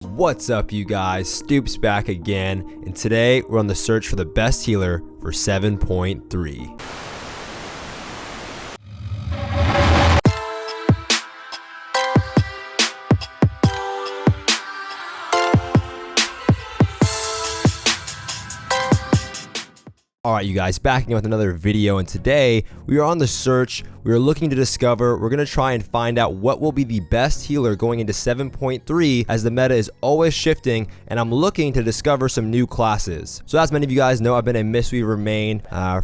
What's up, you guys? Stoopzz back again, and today we're on the search for the best healer for 7.3. Alright, you guys, back again with another video, and today we are on the search. We are looking to discover, we're going to try and find out what will be the best healer going into 7.3 as the meta is always shifting, and I'm looking to discover some new classes. So as many of you guys know, I've been a Mistweaver main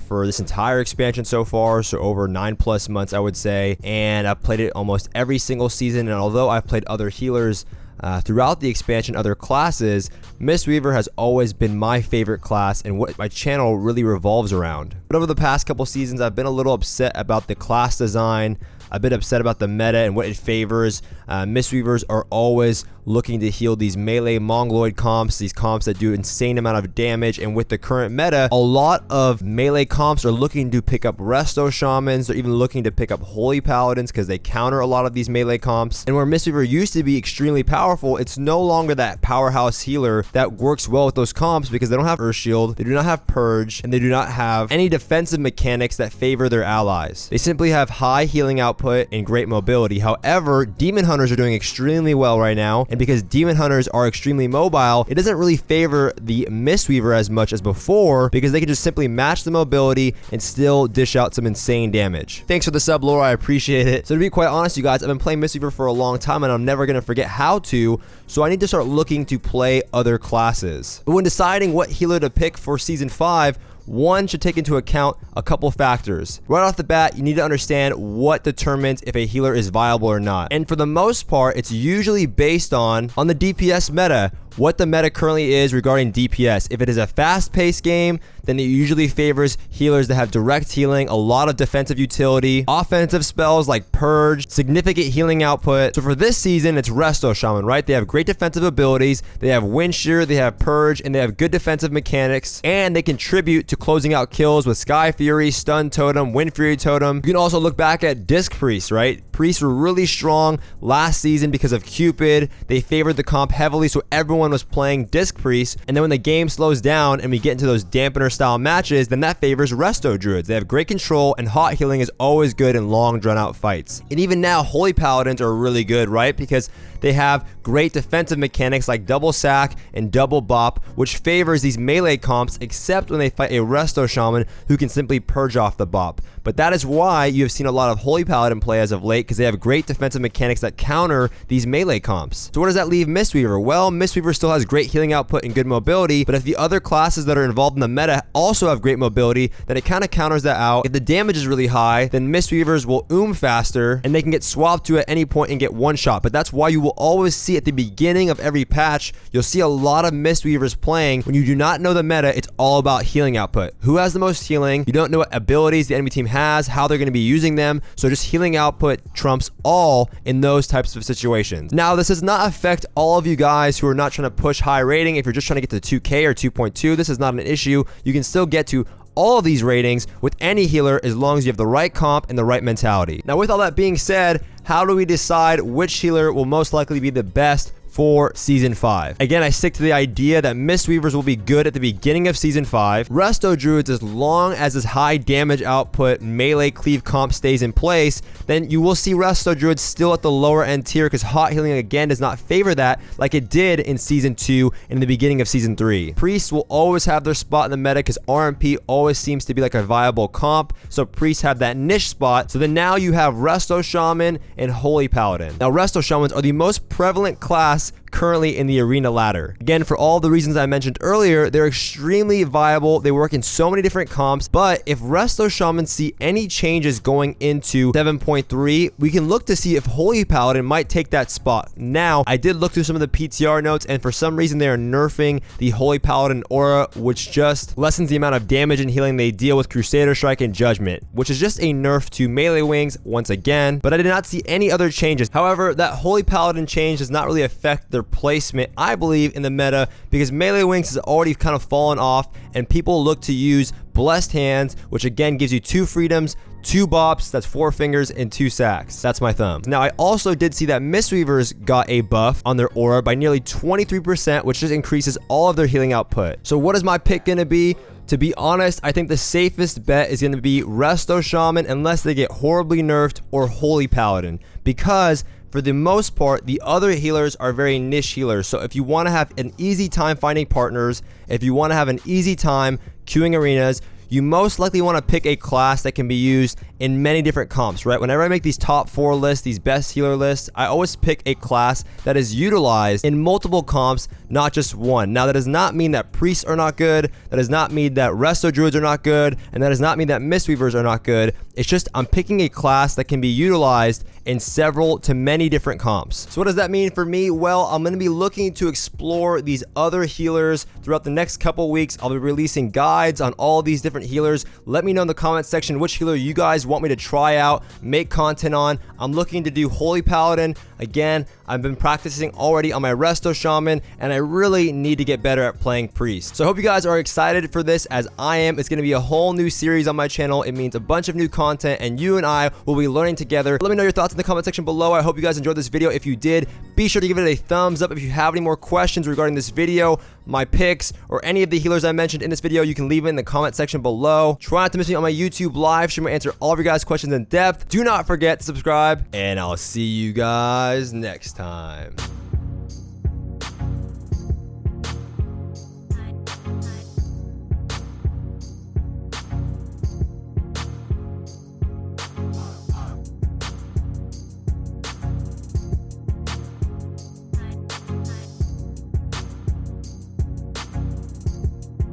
for this entire expansion so far, so over 9+ months I would say, and I've played it almost every single season, and although I've played other healers throughout the expansion, other classes, Mistweaver has always been my favorite class and what my channel really revolves around. But over the past couple seasons, I've been a little upset about the class design, a bit upset about the meta and what it favors. Mistweavers are always looking to heal these melee mongoloid comps, these comps that do insane amount of damage, and with the current meta, a lot of melee comps are looking to pick up Resto Shamans. They're even looking to pick up Holy Paladins because they counter a lot of these melee comps. And where Mistweaver used to be extremely powerful, it's no longer that powerhouse healer that works well with those comps because they don't have Earth Shield, they do not have Purge, and they do not have any defensive mechanics that favor their allies. They simply have high healing output and great mobility. However, Demon Hunters are doing extremely well right now, and because Demon Hunters are extremely mobile, it doesn't really favor the Mistweaver as much as before because they can just simply match the mobility and still dish out some insane damage. Thanks for the sub, Laura, I appreciate it. So to be quite honest, you guys, I've been playing Mistweaver for a long time and I'm never going to forget how to, so I need to start looking to play other classes. But when deciding what healer to pick for Season 5, one should take into account a couple factors. Right off the bat, you need to understand what determines if a healer is viable or not. And for the most part, it's usually based on the DPS meta, what the meta currently is regarding DPS. If it is a fast-paced game, then it usually favors healers that have direct healing, a lot of defensive utility, offensive spells like Purge, significant healing output. So for this season, it's Resto Shaman, right? They have great defensive abilities, they have Wind Shear, they have Purge, and they have good defensive mechanics, and they contribute to closing out kills with Sky Fury, Stun Totem, Wind Fury Totem. You can also look back at Disc Priests, right? Priests were really strong last season because of Cupid. They favored the comp heavily, so everyone was playing Disc Priests, and then when the game slows down and we get into those dampener style matches, then that favors Resto Druids. They have great control, and hot healing is always good in long drawn out fights. And even now, Holy Paladins are really good, right? Because they have great defensive mechanics like double sack and double bop, which favors these melee comps, except when they fight a Resto Shaman who can simply purge off the bop. But that is why you have seen a lot of Holy Paladin play as of late, because they have great defensive mechanics that counter these melee comps. So where does that leave Mistweaver? Well, Mistweaver still has great healing output and good mobility, but if the other classes that are involved in the meta also have great mobility, then it kind of counters that out. If the damage is really high, then Mistweavers will faster, and they can get swapped to at any point and get one shot. But that's why you will always see at the beginning of every patch, you'll see a lot of Mistweavers playing. When you do not know the meta, it's all about healing output. Who has the most healing? You don't know what abilities the enemy team has, how they're going to be using them, so just healing output trumps all in those types of situations. Now, this does not affect all of you guys who are not trying to push high rating. If you're just trying to get to 2K or 2.2, this is not an issue. You can still get to all of these ratings with any healer as long as you have the right comp and the right mentality. Now, with all that being said, how do we decide which healer will most likely be the best for Season 5? Again, I stick to the idea that Mistweavers will be good at the beginning of Season 5. Resto Druids, as long as this high damage output melee cleave comp stays in place, then you will see Resto Druids still at the lower end tier because hot healing again does not favor that like it did in Season 2 and in the beginning of Season 3. Priests will always have their spot in the meta because RMP always seems to be like a viable comp, so priests have that niche spot. So then now you have Resto Shaman and Holy Paladin. Now, Resto Shamans are the most prevalent class currently in the arena ladder. Again, for all the reasons I mentioned earlier, they're extremely viable. They work in so many different comps, but if Resto Shamans see any changes going into 7.3, we can look to see if Holy Paladin might take that spot. Now, I did look through some of the PTR notes, and for some reason they are nerfing the Holy Paladin aura, which just lessens the amount of damage and healing they deal with Crusader Strike and Judgment, which is just a nerf to melee wings once again, but I did not see any other changes. However, that Holy Paladin change does not really affect their placement, I believe, in the meta, because melee wings has already kind of fallen off and people look to use Blessed Hands, which again gives you 2 freedoms, 2 bops, that's 4 fingers, and 2 sacks. That's my thumb. Now, I also did see that Mistweavers got a buff on their aura by nearly 23%, which just increases all of their healing output. So what is my pick gonna be? To be honest, I think the safest bet is going to be Resto Shaman unless they get horribly nerfed, or Holy Paladin, because for the most part, the other healers are very niche healers. So if you want to have an easy time finding partners, if you want to have an easy time queuing arenas, you most likely want to pick a class that can be used in many different comps, right? Whenever I make these top 4 lists, these best healer lists, I always pick a class that is utilized in multiple comps, not just one. Now, that does not mean that priests are not good. That does not mean that resto druids are not good. And that does not mean that mistweavers are not good. It's just I'm picking a class that can be utilized in several to many different comps. So what does that mean for me? Well, I'm going to be looking to explore these other healers throughout the next couple weeks. I'll be releasing guides on all these different healers. Let me know in the comment section which healer you guys want me to try out, make content on. I'm looking to do Holy Paladin. Again, I've been practicing already on my Resto Shaman, and I really need to get better at playing Priest. So I hope you guys are excited for this as I am. It's going to be a whole new series on my channel. It means a bunch of new content, and you and I will be learning together. Let me know your thoughts in the comment section below. I hope you guys enjoyed this video. If you did, be sure to give it a thumbs up. If you have any more questions regarding this video, my picks, or any of the healers I mentioned in this video, you can leave it in the comment section below. Try not to miss me on my YouTube live stream. I answer all of your guys' questions in depth. Do not forget to subscribe, and I'll see you guys next time.